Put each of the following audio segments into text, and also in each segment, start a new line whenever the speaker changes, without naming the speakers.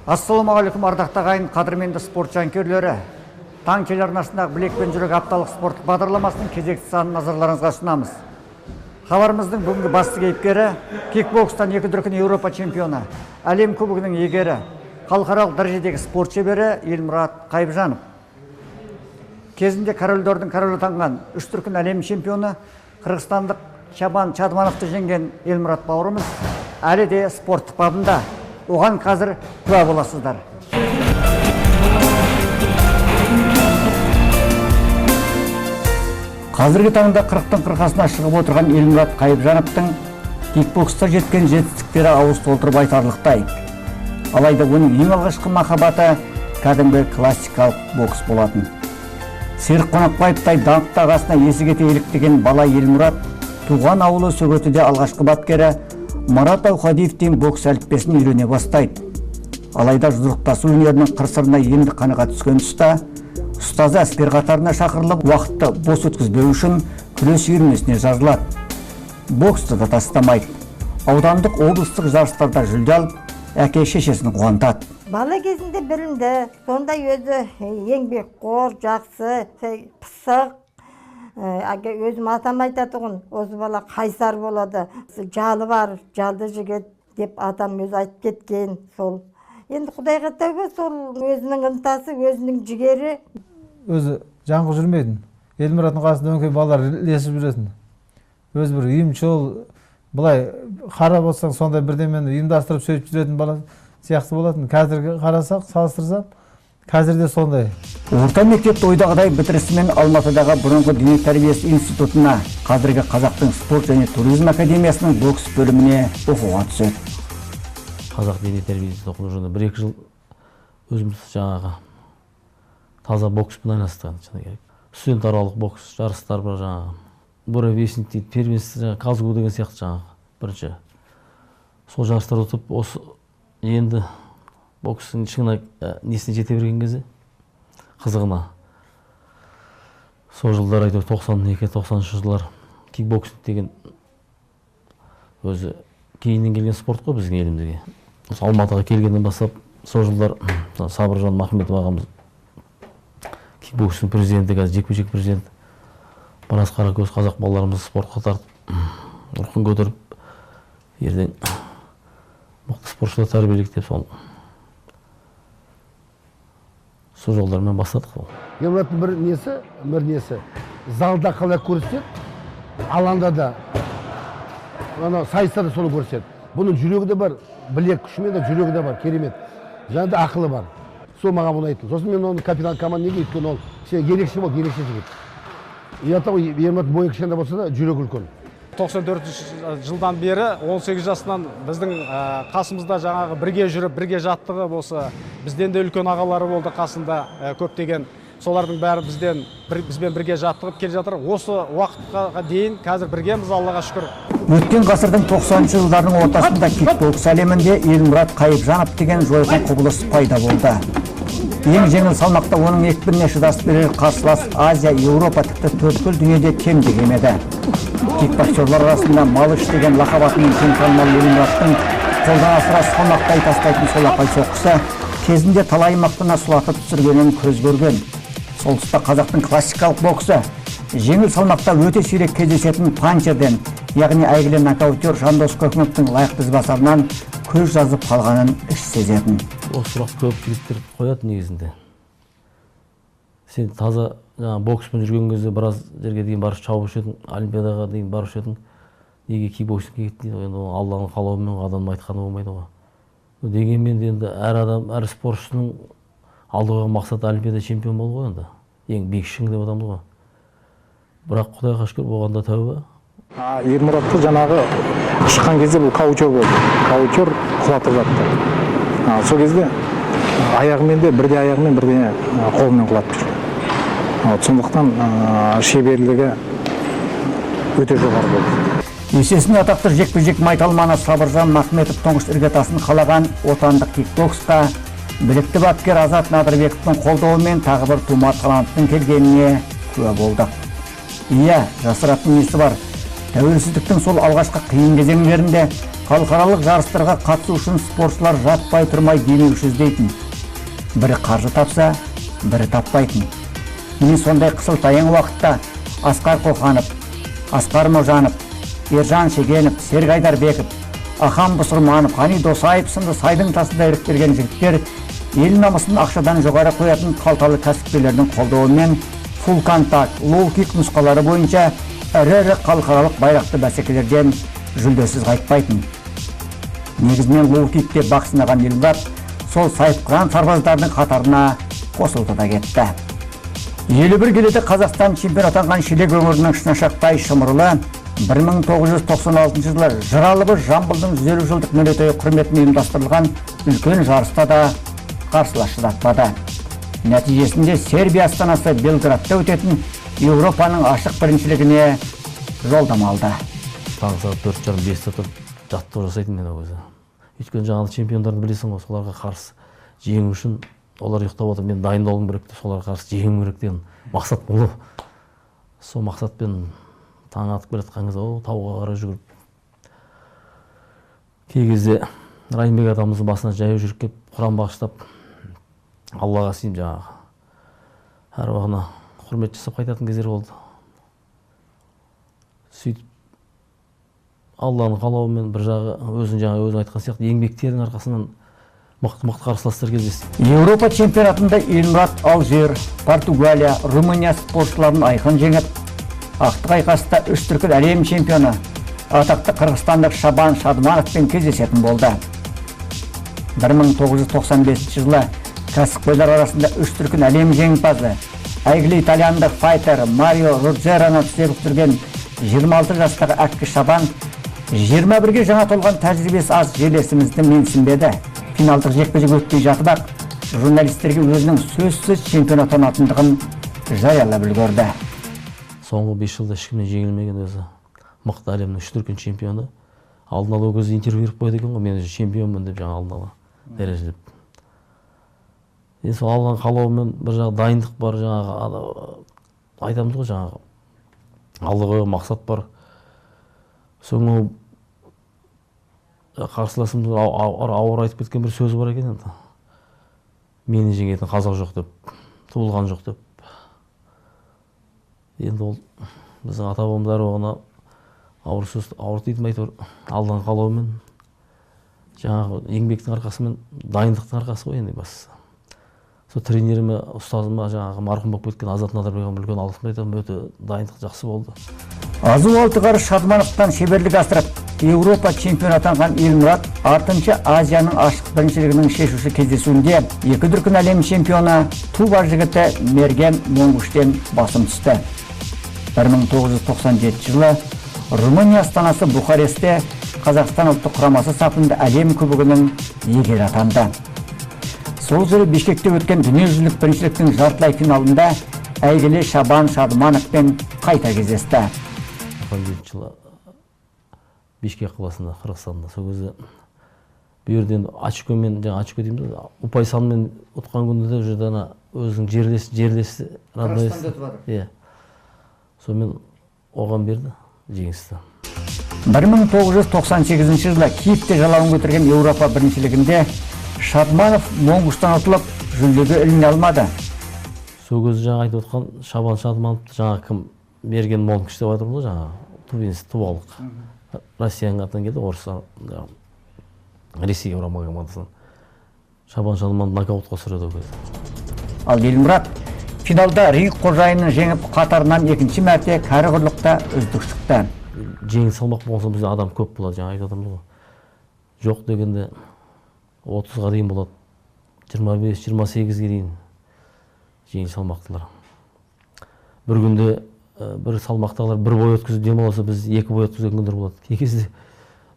Ассалаумағалейкум ардақты ағайын, қадірменді спорт жанкүйерлері. Таң телеарнасындағы «Білек пен жүрек» апталық спорттық бағдарламасының кезекті санын назарларыңызға ұсынамыз. Хабарымыздың бүгінгі басты кейіпкері кикбокстан 2 дүркін Еуропа чемпионы, әлем кубогының иегері, халықаралық дәрежедегі спорт шебері Елмұрат Қайыпжанов. Кезінде корольдердің королі атанған 3 дүркін әлем чемпионы қырғызстандық Чабан Чадмановты жеңген Елмұрат бауырымыз әлі де спорттық бабында. Оған қазір куә боласыздар. Қазіргі таңда 40-тың қырқасына шығып отырған Елмұрат Қайыпжановтың кикбокста жеткен жетістіктері ауыз толтырып айтарлықтай. Алайда оның ең алғашқы махаббаты кәдімгі классикалық бокс болатын. Серік Қонақбаевтай даңқты ағасына есі кете еліктеген бала Елмұрат туған ауылы Сөгетіде алғашқы бапкері Марат Аухадиевтен бокс әліппесін үйрене бастайды. Алайда жұдырықтасу өнерінің қыр-сырына енді қаныға түскен тұста, ұстазы әскер қатарына шақырылып, уақытты бос өткізбеу үшін күрес үйірмесіне жазылады. Боксты да тастамайды. Аудандық облыстық жарыстарда жүлде алып, әке шешесін қуантады.
Бала кезінде білімді, сондай өзі еңбекқор, жақсы, пысық. Өзім атам айтатұғын, осы бала қайсар болады, жалы бар, жалды жігіт деп атам өзі айтып кеткен сол. Енді Құдайға тәубе, сол өзінің ынтасы, өзінің жігері.
Өзі жаңғы жүрмейдің. Елмұраттың қасында өңкей балалар ілесіп жүретін. Өзі бір үйімшіл, бұлай қарап отырсаң сондай бірдемені ұйымдастырып сөйтіп жүретін бала сияқты болатын. Қазіргі қарасақ, салыстырсақ, қазірде сондай.
Орта мектепті ойдағыдай бітірісімен Алматыдағы бұрынғы дене тәрбиесі институтына, қазіргі Қазақтың спорт және туризм академиясының бокс бөліміне оқуға түседі.
Қазақ дене тәрбиесі оқу жүргенде 1-2 жыл өзіміз жаңағы таза бокспен айналыстық керек. Студент аралық бокс жарыстар бар жаңағы. Буровесник дейді, первенство Казгу деген сияқты жаңағы бірінші. Сол жарыстар өтіп, осы енді бокстың шыңына несіне жете берген кезде қызығына. Сол жылдар айтып 92-93 жылдар кикбоксинг деген өзі кейіннен келген спорт қой біздің елімізге. Осы Алматыға келгеннен бастап сол жылдар Сабыржан Махметов ағамыз кикбоксинг президенті, қазір жекпе-жек президент. Барас Қаракөз қазақ балаларымызды спортқа тартып, ұрқын көтеріп, ертең мықты спортшылар тәрбиелейік деп сол жолдармен бастадық.
Елмұраттың бір несі, залда қалай көрсетеді, алаңда да, сайыстарда соны көрсетеді. Бұның жүрегі де бар, білек күшімен де жүрегі де бар, керемет. Және де ақылы бар. Сол маған бұны айтты. Сосын мен оны капитан команда неге өйткені ол ерекше болды, ерекше жігіт. Елмұрат бойы кішкентай болса да жүрегі үлкен.
94 жылдан бері 18 жасынан біздің қасымызда жаңағы бірге жүріп, бірге жаттығы болса, бізден де үлкен ағалары болды қасында көптеген. Солардың бәрі бізбен бірге жаттығып келе жатыр. Осы уақытқа дейін қазір біргеміз, Аллаға шүкір.
Өткен ғасырдың 90-шы жылдардың ортасында кикбокс әлемінде Елмұрат Қайыпжанов деген жойқын құбылыс пайда болды. Ең жеңіл салмақта оның екпініне шыдас берер қарсылас Азия, Еуропа тіпті төрткүл дүниеде кем де кемеді. Кикбоксерлар арасында Малыш деген лақабатымен кең танымал Елмұраттың қолдан асыра салмақтай тастайтын солақай соққысы кезінде талай мықтыны сұлатып түсіргенін көз көрген. Сол тұста қазақтың классикалық боксы жеңіл салмақта өте сирек кездесетін панчерден, яғни әйгілі нокаутер Жандос Көкімовтің лайықты ізбасарынан көз жазып қалғанын іш сезетін.
Осы сұрақ көп жігіттер қояды негізінде. Сен таза бокспен жүрген кезде біраз жерге дейін барып шауып өшедің, олимпиадаға дейін барып өшедің. Неге кикбоксингке кеттің дейді, енді Алланың қалауымен адамның айтқаны болмайды ғой. Дегенмен енді әр спортшының алдыға мақсаты олимпиада чемпион болу ғой енді. Ең биік шың деп адамыз ғой. Бірақ Құдайға шүкір болғанда тәуба.
Елмұратты жаңағы шыққан кезде бұл каучер болды. Каучер құлатып жатты. Сол кезде аяғымен де бірде аяғымен бірде қолымен құлатып жүр. Сондықтан шеберлігі өте жоғары болды.
Есесіне атақты жекпе-жек майталманы Сабыржан Махметов тұңғыш іргетасын қалаған отандық кикбокста білікті бапкер Азат Надырбековтың қолдауымен тағы бір тума таланттың келгеніне куә болдық. Иә, жасыратын несі бар. Тәуелсіздіктің сол алғашқы қиын кезеңдерінде халықаралық жарыстарға қатысу үшін спортшылар жатпай тұрмай демеуші іздейтін. Бірі қаржы тапса, бірі таппайтын. Міне сондай қысылтаяң уақытта Асқар Қоқанов, Асқар Можанов, Ержан Шегенов, Серік Айдарбеков, Ахан Бұсырманов, Қани Досаев сынды сайдың тасында іріктелген жігіттер ел намысын ақшадан жоғары қоятын қалталы кәсіпкерлердің қолдауымен фул контакт, лоу-кик нұсқалары бойынша ірі халықаралық байрақты бәсекелерден жүлдесіз қайтпайтын. Негізінен лоу-кикте бақ сынаған Елмұрат сол сайыпқыран сарбаздардың қатарына қосылды да кетті. 51 келіде Қазақстан чемпион атанған Шелек өңірінің Шынашақтай шымырлы 1996 жылы Жыралыбы Жамбылдың 150 жылдық мерейтойы құрметіне ұйымдастырылған үлкен жарыста да қарсылас шыдатпады. Нәтижесінде Сербия астанасы Белградта өтетін Еуропаның ашық біріншілігіне жолдама алды.
Таңғы сағат 4:30-5-те тұрып жаттығу жасайтын мен өзі. Өйткені жаңағы чемпиондарды білесің ғой, соларға қарсы жеңу үшін олар ұйықтап отыр, мен дайындалуым керек деп, соларға қарсы жеңу керек деген мақсат болды. Сол мақсатпен таң атып келе жатқан кезде тауға қарай жүгіріп, кей кезде Райымбек атамыздың басына жаяу жүріп келіп, құран бағыштап, Аллаға сыйынып жаңағы әруағына құрмет жасап қайтатын кездер болды. Сөйтіп Алланың қалауымен бір жағы өзің айтқан сияқты еңбектердің арқасынан мықты қарсыластар кездесті.
Еуропа чемпионатында Елмұрат Алжир, Португалия, Румыния спортшыларын айқын жеңіп, ақтық айқаста 3 дүркін әлем чемпионы атақты қырғызстандық Шабан Шадмановпен кездесетін болды. 1995 жылы кәсіпқойлар арасында 3 дүркін әлем жеңімпазы, әйгілі итальяндық файтер Марио Руджераны тізе бүктірген 26 жастағы әккі Шабан 21-ге жаңа толған тәжірибесі аз жерлесімізді менсінбеді. Финалдық жекпе-жек өтпей жатып-ақ журналистерге өзінің сөзсіз чемпион атанатындығын жариялап үлгерді.
Соңғы 5 жылда ешкімнен жеңілмеген өзі мықты әлемнің 3 дүркін чемпионы. Алдын ала көзі интервью беріп қойды екен ғой, мен чемпионмын деп, жаңа алдын ала дәрежелеп. Енді сол алған қалауымен бір жағы дайындық бар, жаңағы айтамыз ғой, жаңағы алдыға мақсат бар. Соңғы қарсыласымыз ауыр айтып кеткен бір сөзі бар екен енді. Мені жеңетін қазақ жоқ деп, туылған жоқ деп. Енді ол біздің ата-бабамыз әруағына ауыр сөз, ауыр дейтін әйтеуір алған қалауымен, жаңағы еңбектің арқасымен, дайындықтың арқасы ғой енді бастысы. Сол тренеріме, ұстазыма, жаңағы марқұм болып кеткен Азат Надырбекке үлкен алғысымды айтамын, өте дайындық жақсы болды.
Азу алтығары Шадмановтан шеберлік асырып, Еуропа чемпион атанған Елмұрат артынша Азияның ашық біріншілігінің шешуші кездесуінде 2 дүркін әлем чемпионы Туба жігіті Мерген Монгуштен басым түсті. 1997 жылы Румыния астанасы Бухарестте Қазақстан ұлттық құрамасы сапында әлем кубогының иегері атанды. Сол жылы Бишкекте өткен дүниежүзілік біріншіліктің жартылай финалында әйгілі Шабан Шадмановпен қайта кездесті.
97 жылы Бишкек қаласында, Қырғызстанда, сол кезде бұл жерден очкомен, жаңа очко дейміз, ұпай санымен ұтқан күнде де жерден өзінің жерлесі
Қырғызстанда тұр.
Иә. Сонымен оған берді жеңісті.
1998 жылы Киевте жалауын көтерген Еуропа біріншілігінде Шадманов Монгуштан ұтылып, жүлдеге іліне алмады.
Сол кезде жаңа айтып отқан Шабан Шадмановты жаңа кім Мерген Монгуш деп айтыр ғой, жаңа тубинец, тубалық. Россияның атынан келді, орыстан Ресейге орамаған командасынан. Шабан Шадманов нокаутқа сүреді ол кезде.
Ал Елмұрат финалда ринг қожайынын жеңіп, қатарынан 2-ші мәрте кәрі құрлықта үздік шықты.
Жеңіл салмақ болса бізде адам көп болады, жаңа айтып отырмыз ғой. Жоқ дегенде 30-ға дейін болады, 25-28-ге дейін жеңіл салмақтылар. Бір күнде бір салмақтағылар бір бой өткізіп демалса, біз 2 бой өткізген күндер болады. Кей кезде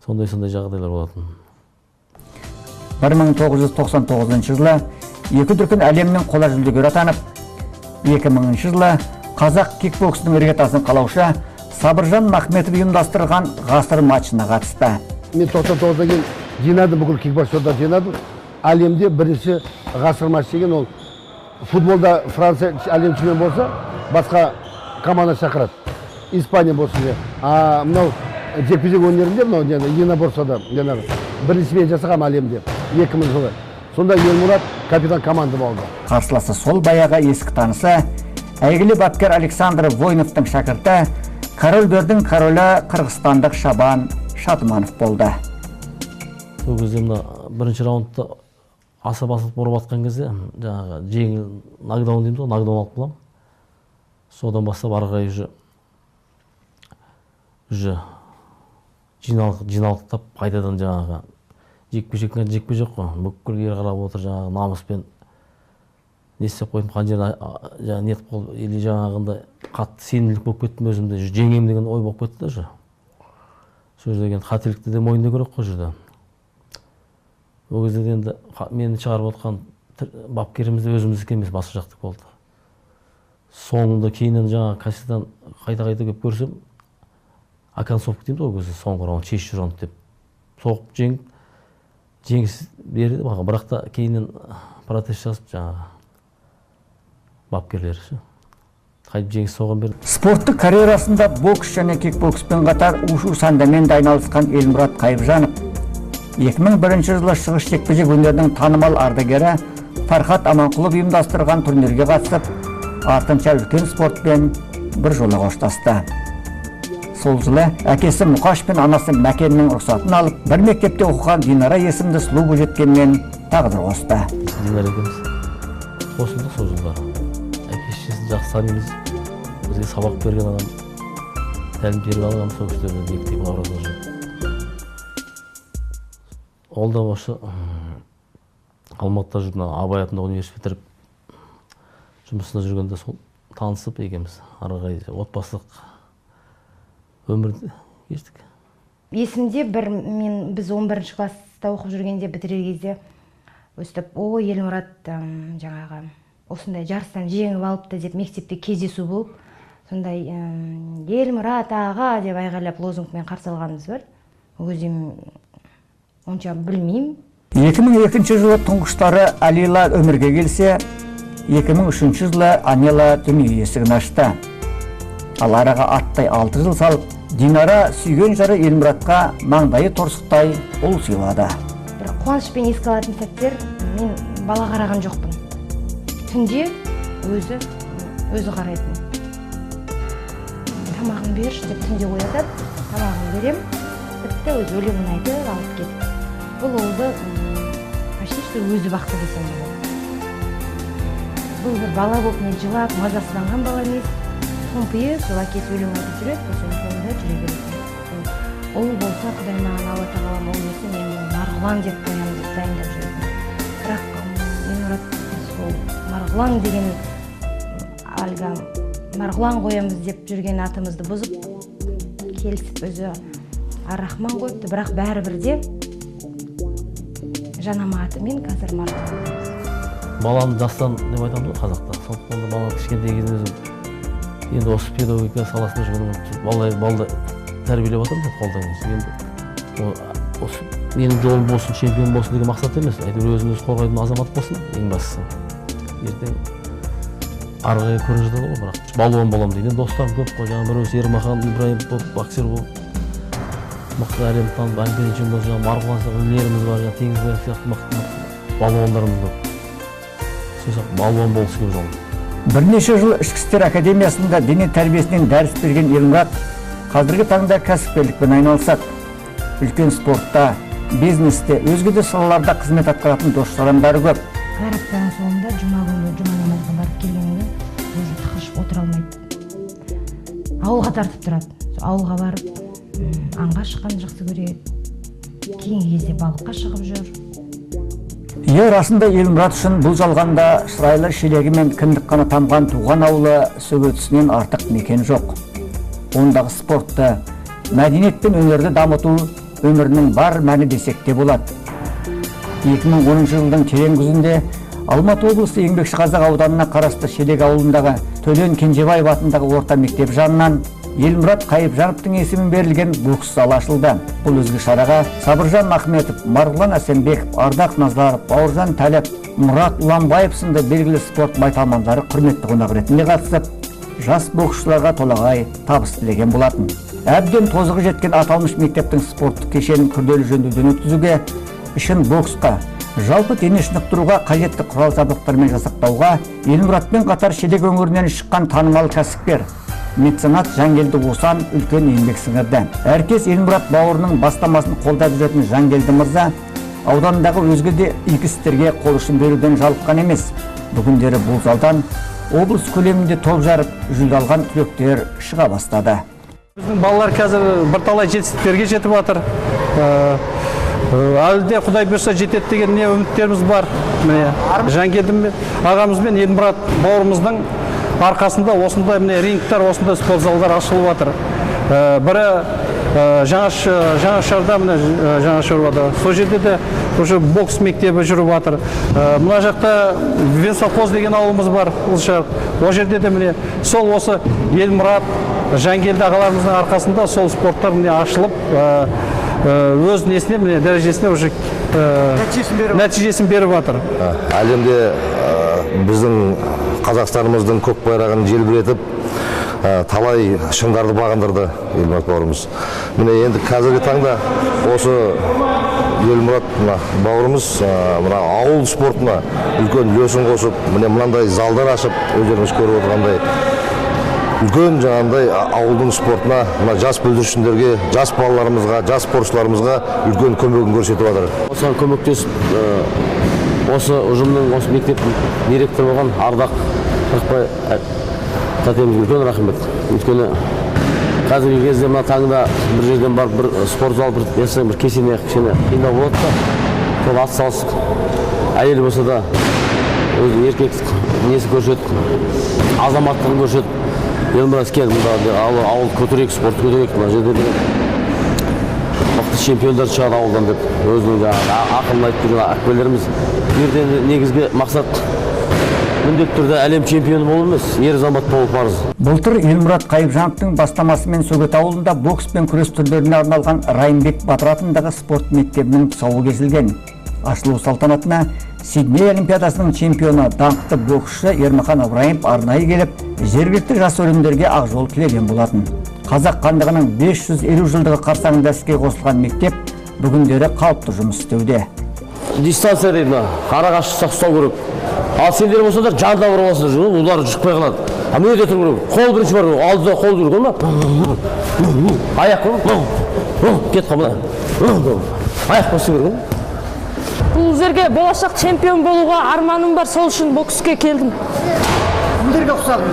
сондай жағдайлар болатын.
1999 жылы 2 дүркін әлемнің қола жүлдегері атанып, 2000 жылы қазақ кикбоксының іргетасын қалаушы Сабыржан Махметов ұйымдастырған ғасыр матчына қатысты.
Мен 99-да кейін жинадым, бүкіл кикбоксерді жинадым. Әлемде бірінші ғасыр матч деген ол футболда Франция әлем чемпион болса, басқа команда шақырады. Испания болсын. Мынау жекпе-жек өнерінде мынау единоборствода жаңағы біріншімен жасаған әлемде 2000 жылы. Сонда Елмұрат капитан команда болды.
Қарсыласы сол баяғы ескі танысы, әйгілі бапкер Александр Войновтың шәкірті, корольдердің королі қырғызстандық Шабан Шатыманов болды.
Сол кезде мына бірінші раундта аса басылып ұрып атқан кезде жаңағы жеңіл нокдаун дейміз ғой, нокдаун алып қаламын. Содан бастап ары қарай уже жиналықтап қайтадан жаңағы жекпе-жек қой. Бүкіл ел қарап отыр, жаңағы намыспен не істеп қойдым, қан жеріне жаңағы нетіп қол, или жаңағындай қатты сенімділік болып кеттім өзімде, жеңем деген ой болып кетті уже. Сол жерде қателікті де мойындау керек қой жерде. Ол кезде енді мені шығарып отқан бапкеріміз де өзіміздікі емес, басқа жақтық болды. Соңында кейіннен жаңағы кассетан қайта келіп көрсем, оконцовка дейміз ол кезде, соңғы раунд, шешуші раунд деп соғып жеңіс берді маған, бірақ та кейіннен протест жазып жаңағы бапкерлері қайтып жеңіс соған берді.
Спорттық карьерасында бокс және кикбокспен қатар ушу сандамен де айналысқан Елмұрат Қайыбжанов 2001 жылы шығыс жекпе-жек өнерінің танымал ардагері Фархат Аманқұлов ұйымдастырған турнирге қатысып, артынша үлкен спортпен бір жолы қоштасты. Сол жылы әкесі Мұқаш пен анасы Мәкеннің рұқсатын алып, бір мектепте оқыған Динара есімді сұлу бойжеткенмен тағдыр қосты.
Динара екеуміз қосылдық сол жылдары. Әке-шешесін жақсы танимыз, бізге сабақ берген адам, тәлім беріп алған сол кісілермен мектеп арасында жүріп. Ол да осы Алматыда жүрген Абай атындағы университет бітіріп жұмысында жүргенде сол танысып екеуміз ары қарай отбасылық өмірді кештік.
Есімде біз 11 класста оқып жүргенде бітірер кезде өстіп, Елмұрат жаңағы осындай жарыстан жеңіп алыпты деп мектепте кездесу болып, сондай Елмұрат аға деп айғайлап лозунгпен қарсы алғанымыз бар. Ол кезде онша білмеймін.
2002 жылы тұңғыштары Алила өмірге келсе, 2003 жылы Анела дүние есігін ашты. Ал араға аттай 6 жыл салып, Динара сүйген жары Елмұратқа маңдайы торсықтай ұл сыйлады.
Бір қуанышпен еске алатын сәттер, мен бала қараған жоқпын. Түнде өзі қарайтын. Тамағын берші деп түнде оятады, тамағын берем, тіпті өзі өлеңін айтып алып кетіп. Бұл ұлды почти өзі бақты десем болады. Бұл бір бала болып мен жылап, мазасызданған бала емес. Томпиып, сол әкесі өлең айтып жүреді, сол қолында жүре беретін. Ол болса, Құдай маған Алла тағалам ол десе, мен Марғұлан деп қоямын деп дайындап жүретін. Бірақ Елмұрат сол Марғұлан деген әлгі Марғұлан қоямыз деп жүрген атымызды бұзып, келісіп өзі Ар-Рахман қойыпты, бірақ бәрібір де жанама атымен қазір Марғұлан.
Баланы жастан деп айтамыз ғой қазақта. Сондықтан да бала кішкентай кезінен енді осы педагогика саласында жүрген балды тәрбиелеп жатырмыз қолдан. Енді осы менің жолым болсын, чемпион болсын деген мақсат емес. Әйтеуір өзін-өзі қорғайтын азамат болсын, ең бастысы. Ертең арғы көре жатады ғой, бірақ балуан боламын дейді. Достарым көп қой, жаңағы біреусі Ермахан Ибраимов боксер болып, мықты әлем танып, олимпиада чемпионы жаңағы Марғұлан сияқты інілеріміз бар, жаңағы Теңізбаев сияқты мықты балуандарымыз көп. Сөйтіп балуан болғысы келіп жатыр.
Бірнеше жыл ішкі істер академиясында дене тәрбиесінен дәріс берген Елмұрат қазіргі таңда кәсіпкерлікпен айналысады. Үлкен спортта, бизнесте, өзге де салаларда қызмет атқаратын дос-жарандары көп.
Әр аптаның соңында жұма намазға барып келгенде өзі тықыршып отыра алмайды. Ауылға тартып тұрады. Ауылға барып, аңға шыққанды жақсы көреді. Кейінгі кезде балыққа шығып жүр.
Расында Елмұрат үшін бұл жалғанда шырайлы шелегі мен кіндік қаны тамған туған ауылы Сөгетісінен артық мекен жоқ. Ондағы спортты, мәдениет пен өнерді дамыту өмірінің бар мәні десек те болады. 2010 жылдың терең күзінде Алматы облысы Еңбекшіқазақ ауданына қарасты Шелек ауылындағы Төлен Кенжебаев атындағы орта мектеп жанынан Елмұрат Қайыбжановтың есімін берілген бокс залы ашылды. Бұл өзге шараға Сабыржан Ахметов, Марғұлан Әсенбеков, Ардақ Назаров, Бауыржан Тәліп, Мұрат Ұланбаев сынды белгілі спорт майталмандары құрметті қонақ ретінде қатысып, жас боксшыларға толағай табыс тілеген болатын. Әбден тозығы жеткен аталмыш мектептің спорттық кешенін күрделі жөндеуден өткізуге, ішін боксқа, жалпы дене шынықтыруға қажетті құрал жабдықтармен жасақтауға Елмұратпен қатар шетел өңірінен шыққан танымал кәсіпкер меценат Жангелді Осан үлкен еңбек сіңірді. Әркез Елмұрат бауырының бастамасын қолдап жүретін Жангелді мырза аудандағы өзге де игі істерге қол ұшын беруден жалыққан емес. Бүгіндері бұл залдан облыс көлемінде топ жарып, жүлде алған түлектер шыға бастады.
Біздің балалар қазір бірталай жетістіктерге жетіп жатыр. Әлі де Құдай бұйырса жетеді деген не үміттеріміз бар. Жангелді ағамыз бен Елмұрат бауырымыздың арқасында осындай рингтер, осындай спорт залдар ашылып жатыр. Бірі жаңашарда жүріп жатыр. Сол жерде де уже бокс мектебі жүріп жатыр. Мына жақта Венсовхоз деген ауылымыз бар. Ол жерде де сол осы Елмұрат, Жангелді ағаларымыздың арқасында сол спорттар ашылып, өз несіне, дәрежесіне уже нәтижесін беріп жатыр.
Әлемде біздің Қазақстанымыздың көк байрағын желбіретіп, талай шыңдарды бағындырды Елмұрат бауырымыз. Міне енді қазіргі таңда осы Елмұрат бауырымыз ауыл спортына үлкен үлесін қосып, міне мынандай залдар ашып, өздеріңіз көріп отырғандай үлкен жаңағындай ауылдың спортына, жас бүлдіршіндерге, жас балаларымызға, жас спортшыларымызға үлкен көмегін көрсетіп жатыр.
Осыған көмектесіп, осы ұжымның, осы мектептің директоры болған Ардақ Қырықбай тәтемізге үлкен рахмет. Өйткені қазіргі кезде мына таңда бір жерден барып, бір спорт зал бір кешене қиындау болады да, сол ат салысып, әйел болса да өзінің еркектік несі көрсетіп, азаматтығын көрсетіп, Елмұрат кел, ауыл көтерек, спортты көтерек, мына жерде мықты чемпиондар шығады ауылдан деп, өзінің ақылын айтып жүрген әкелеріміз. Берден негізгі мақсат міндетті түрде әлем чемпионы болу емес, ер азамат болу парыз.
Былтыр Елмұрат Қайыпжановтың бастамасымен Сөгет ауылында бокс пен күрес түрлеріне арналған Райымбек Батыр атындағы спорт мектебінің тұсауы кесілген. Ашылу салтанатына Сидней олимпиадасының чемпионы даңқты боксшы Ермахан Ыбырайымов арнайы келіп, жергілікті жас өрендерге ақ жол тілеген болатын. Қазақ хандығының 550 жылдығы қарсаңында іске қосылған мектеп бүгіндері қалыпты жұмыс істеуде.
Дистанция дейді, қара қашықтықта ұстау керек. Ал сендер болсаңдар жанда ұрып алсыңдар, олар шықпай қалады. А мына жерде тұру керек. Қол бірінші бар, алдыда қол жүру керек ма? Аяқ қой. Кет қамына. Аяқ басу керек.
Бұл жерге болашақ чемпион болуға арманым бар, сол үшін бокске келдім.
Кімдерге ұқсадың?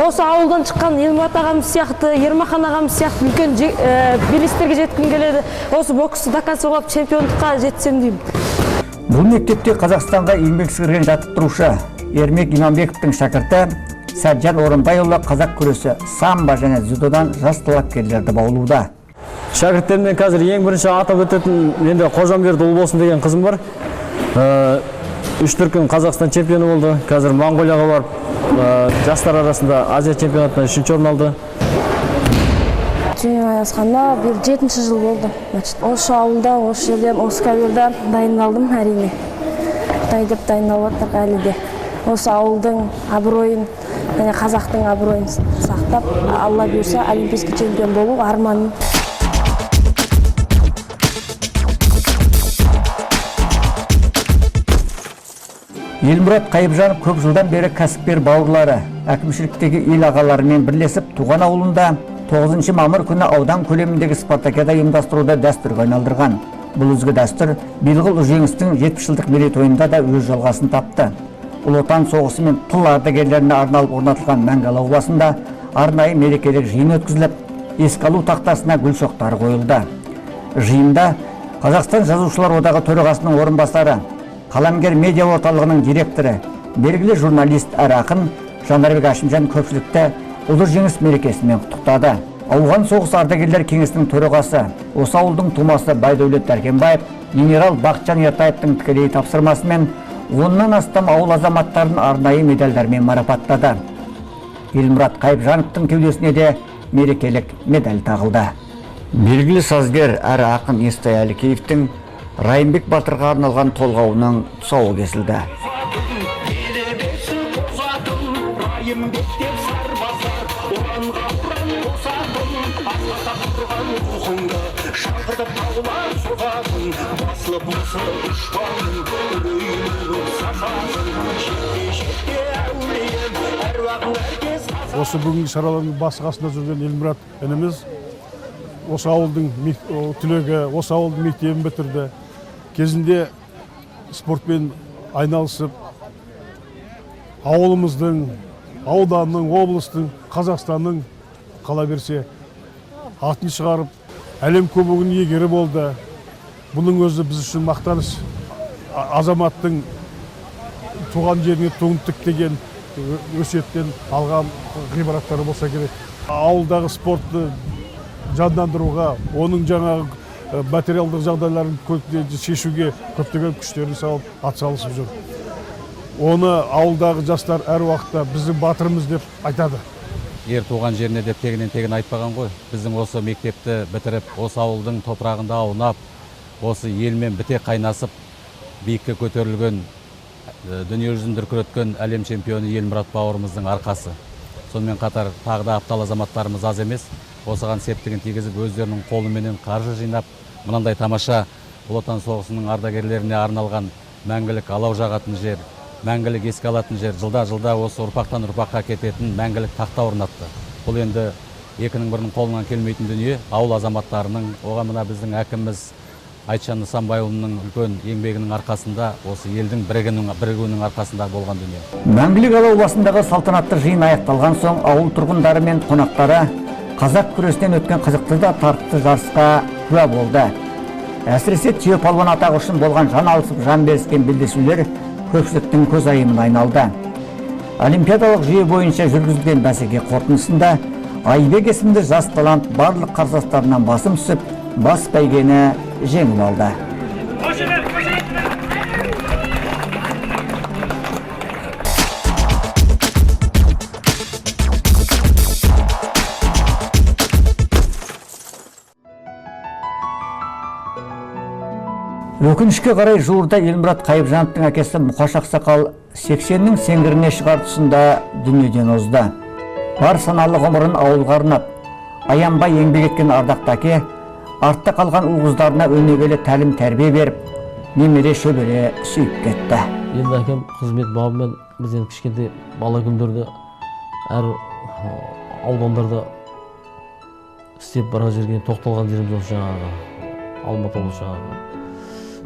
Осы ауылдан шыққан Елмұрат ағамыз сияқты, Ермахан ағамыз сияқты үлкен белестерге жеткім келеді. Осы боксты доказывап чемпиондыққа жетсем деймін.
Бұл мектепте Қазақстанға еңбек сіңірген жаттықтырушы Ермек Иманбековтың шәкірті Сәджан Орынбайұлы қазақ күресі, самбо және дзюдодан жас талапкерлерді баулуда.
Шәкірттерімнен қазір ең бірінші атап өтетін енді Қожамберді Ұлбосын деген қызым бар. 3 дүркін Қазақстан чемпионы болды. Қазір Монғолияға барып, жастар арасында Азия чемпионатында 3-ші орын алды.
Жеңіл айасқанда бір 7-ші жыл болды. Осы ауылда, осы жерден, осы кәуелден дайындалдым әрине. Құдай деп дайындалып жатыр әлі де. Осы ауылдың абыройын, және қазақтың абыройын сақтап, Алла бұйырса олимпийский чемпион болу арманым.
Елмұрат Қайыпжанов көп жылдан бері кәсіпкер бауырлары, әкімшіліктегі ел ағаларымен бірлесіп туған ауылында 9 мамыр күні аудан көлеміндегі спартакиада ұйымдастыруды дәстүрге айналдырған. Бұл ізгі дәстүр биылғы жеңістің 70 жылдық мерейтойында да өз жалғасын тапты. Ұлы Отан соғысы мен тыл ардагерлеріне арналып орнатылған мәңгі алау басында арнайы мерекелік жиын өткізіліп, еске алу тақтасына гүл шоқтары қойылды. Жиында Қазақстан Жазушылар одағы төрағасының орынбасары, Қаламгер медиа орталығының директоры, белгілі журналист әрі ақын Жандарбек Ашимжан көпшілікті ұлы жеңіс мерекесімен құттықтады. Ауған соғыс ардагерлер кеңесінің төрағасы, осы ауылдың тумасы Байдәулет Дәркембаев генерал Бақытжан Ертаевтың тікелей тапсырмасымен 10-нан астам ауыл азаматтарын арнайы медальдармен марапаттады. Елмұрат Қайыпжановтың кеудесіне де мерекелік медаль тағылды. Белгілі сазгер әрі ақын Естай Әлікеевтің Райымбек Батырға арналған толғауының тұсауы кесілді.
мектеп сарбаздар ұранға ұран қосатын асқақтап тұрған рухыңды шақыртып таулар соғатын басылып осы дұшпанның үрейлену сахатын жетте әулием әруағың әркез
осы бүгінгі шаралардың басы қасында жүрген Елмұрат ініміз осы ауылдың түлегі, осы ауылдың мектебін бітірді. Кезінде спортпен айналысып, ауылымыздың, ауданның, облыстың, Қазақстанның қала берсе атын шығарып, әлем кубогының иегері болды. Бұның өзі біз үшін мақтаныш. Азаматтың туған жеріне туын тіктеген өсиеттен алған ғибраттары болса керек. Ауылдағы спортты жандандыруға, оның жаңағы материалдық жағдайларын шешуге көптеген күштерін салып, атсалысып жүр. Оны ауылдағы жастар әр уақытта біздің батырымыз деп айтады.
Ер туған жеріне деп тегінен айтпаған ғой. Біздің осы мектепті бітіріп, осы ауылдың топырағында аунап, осы елмен біте қайнасып, биікке көтерілген, дүние жүзін дүркіреткен әлем чемпионы Елмұрат бауырымыздың арқасы. Сонымен қатар тағы да аптал азаматтарымыз аз емес. Осыған септігін тигізіп, өздерінің қолыменен қаржы жинап, мынандай тамаша Ұлы Отан соғысының ардагерлеріне арналған мәңгілік алау жағатын жер, мәңгілік еске алатын жер, жылда осы ұрпақтан ұрпаққа кететін мәңгілік тақта орнатты. Бұл енді екінің бірінің қолынан келмейтін дүние, ауыл азаматтарының, оған мына біздің әкіміміз Айтжан Нысанбайұлының үлкен еңбегінің арқасында, осы елдің бірігуінің арқасында болған дүние.
Мәңгілік алау басындағы салтанатты жиын аяқталған соң ауыл тұрғындары мен қонақтары қазақ күресінен өткен қызықты да тартысты жарысқа куә болды. Әсіресе түйе палуан атағы үшін болған жан алысып жан беріскен белдесулер көпшіліктің көз айымына айналды. Олимпиадалық жүйе бойынша жүргізілген бәсеке қорытындысында Айбек есімді жас талант барлық қарсыластарынан басым түсіп, бас бәйгені жеңіп алды. Өкінішке қарай жуырда Елмұрат Қайыпжановтың әкесі Мұқаш Ақсақал 80-нің сеңгіріне шығар тұсында дүниеден озды. Бар саналы ғұмырын ауылға арнап, аянбай еңбек еткен ардақты әке артта қалған ұл-қыздарына өнегелі тәлім тәрбие беріп, немере шөбере сүйіп кетті.
Енді әкем қызмет бабымен бізден кішкентай бала күндерде әр аудандарда істеп бара жерге тоқталған жеріміз осы жаңағы Алматы облысы жаңағы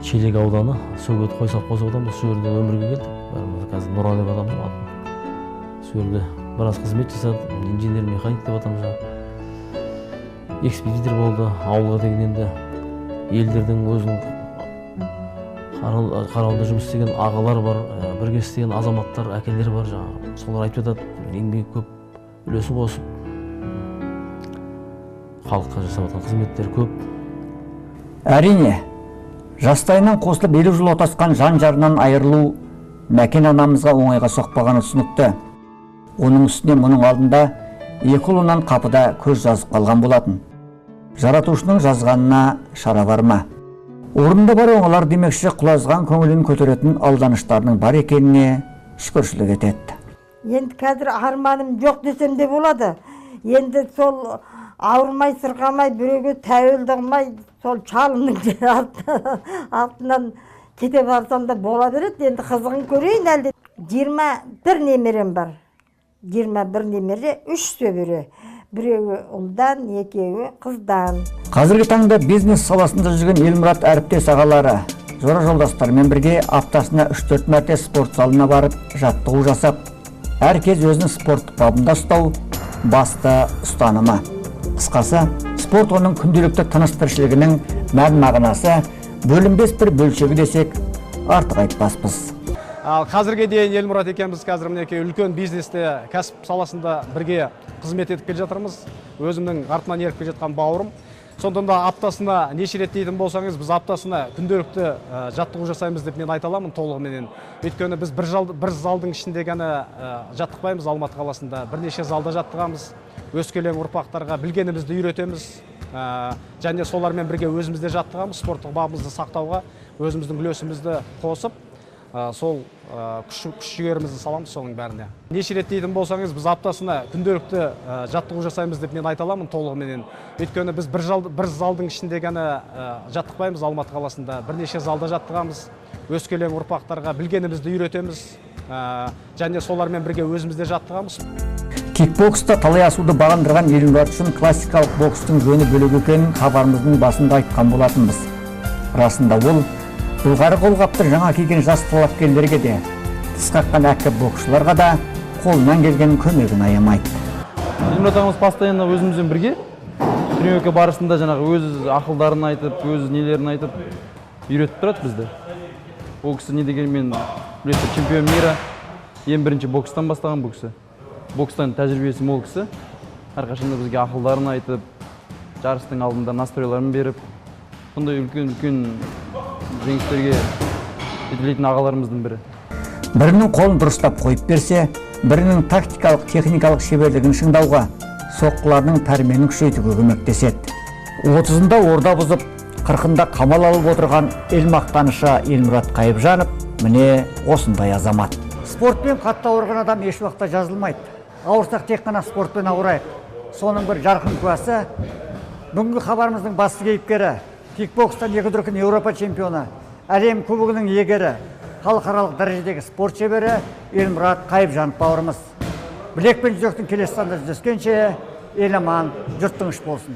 Шелек ауданы, Сөгет Қойсақ қосаудан біз сол жерде өмірге келдік. Бәріміз қазір Нұран деп атамыз атын. Сол жерде біраз қызмет жасадық, инженер механик деп атамыз. Экспедитор болды, ауылға деген енді елдердің өзінің қарауында жұмыс істеген ағалар бар, бірге істеген азаматтар, әкелер бар жаңағы. Солар айтып жатады, еңбек көп, үлесін қосып, халыққа жасап жатқан қызметтер көп.
Әрине, жастайынан қосылып 50 жыл отасқан жан жарынан айырылу Мәкен анамызға оңайға соқпағаны түсінікті. Оның үстіне мұның алдында екі ұлынан қапыда көз жазып қалған болатын. Жаратушының жазғанына шара бар ма? Орында бар оңалар демекші құлазған көңілін көтеретін алданыштарының бар екеніне шүкіршілік етеді.
Енді қазір арманым жоқ десем де болады. Енді сол ауырмай, сырқамай, біреуге тәуелді қылмай, сол шалымның артынан кете барсам да бола береді. Енді қызығын көрейін әлде. 21 немерем бар. 21 немере, 3 шөбере. Біреуі ұлдан, екеуі қыздан.
Қазіргі таңда бизнес саласында жүрген Елмұрат әріптес ағалары, жора жолдастарымен бірге аптасына 3-4 мәрте спорт залына барып, жаттығу жасап, әркез өзінің спорт бабында ұстау басты ұстанымы. Қысқасы, спорт оның күнделікті тыныс тіршілігінің мән-мағынасы, бөлінбес бір бөлшегі десек, артық айтпаспыз.
Ал қазірге дейін Елмұрат екенбіз қазір мінекей үлкен бизнесте, кәсіп саласында бірге қызмет етіп келе жатырмыз. Өзімнің артынан еріп келе жатқан бауырым. Сондықтан да аптасына неше рет дейтін болсаңыз, біз аптасына күнделікті жаттығу жасаймыз деп мен айта аламын толығыменен. Өйткені біз бір залдың ішінде ғана жаттықпаймыз Алматы қаласында. Бірнеше залда жаттығамыз. Өскелең ұрпақтарға білгенімізді үйретеміз. Және солармен бірге өзімізде жаттығамыз, спорттық бабымызды сақтауға өзіміздің үлесімізді қосып, сол күш жігерімізді саламыз соның бәріне. Неше рет дейтін болсаңыз, біз аптасына күнделікті жаттығу жасаймыз деп мен айта аламын толығыменен. Өйткені біз бір залдың ішінде ғана жаттықпаймыз Алматы қаласында. Бірнеше залда жаттығамыз. Өскелең ұрпақтарға білгенімізді үйретеміз. Және солармен бірге өзімізде жаттығамыз.
Кикбокста талай асуды бағындырған Елмұрат үшін классикалық бокстың жөні бөлек екенін хабарымыздың басында айтқан болатынбыз. Расында ол былғары қолғапты жаңа киген жас талапкерлерге де, тіс қаққан әккі боксшыларға да қолынан келген көмегін аямайды.
Елмұрат ағамыз постоянно өзімізбен бірге тренировка барысында жаңағы өз ақылдарын айтып, өз нелерін айтып үйретіп тұрады бізді. Ол кісі не дегенмен білесіз, чемпион мира, ең бірінші бокстан бастаған бұл кісі. Бокстан тәжірибесі мол кісі. Әрқашанда бізге ақылдарын айтып, жарыстың алдында настройларын беріп, бұндай үлкен жеңістерге жетелейтін ағаларымыздың бірі.
Бірінің қолын дұрыстап қойып берсе, бірінің тактикалық, техникалық шеберлігін шыңдауға, соққыларының пәрменін күшейтуге көмектеседі. 30-ында орда бұзып, 40-ында қамал алып отырған ел мақтанышы Елмұрат Қайыпжанов міне осындай азамат. Спортпен қатты ауырған адам еш уақытта жазылмайды. Ауырсақ тек қана спортпен ауырайық. Соның бір жарқын куәсі бүгінгі хабарымыздың басты кейіпкері, кикбокстан 2 дүркін Еуропа чемпионы, әлем кубогының иегері, халықаралық дәрежедегі спорт шебері Елмұрат Қайыпжанов бауырымыз. Білек пен жүректің келесі санда жүздескенше ел аман, жұрт тыныш болсын.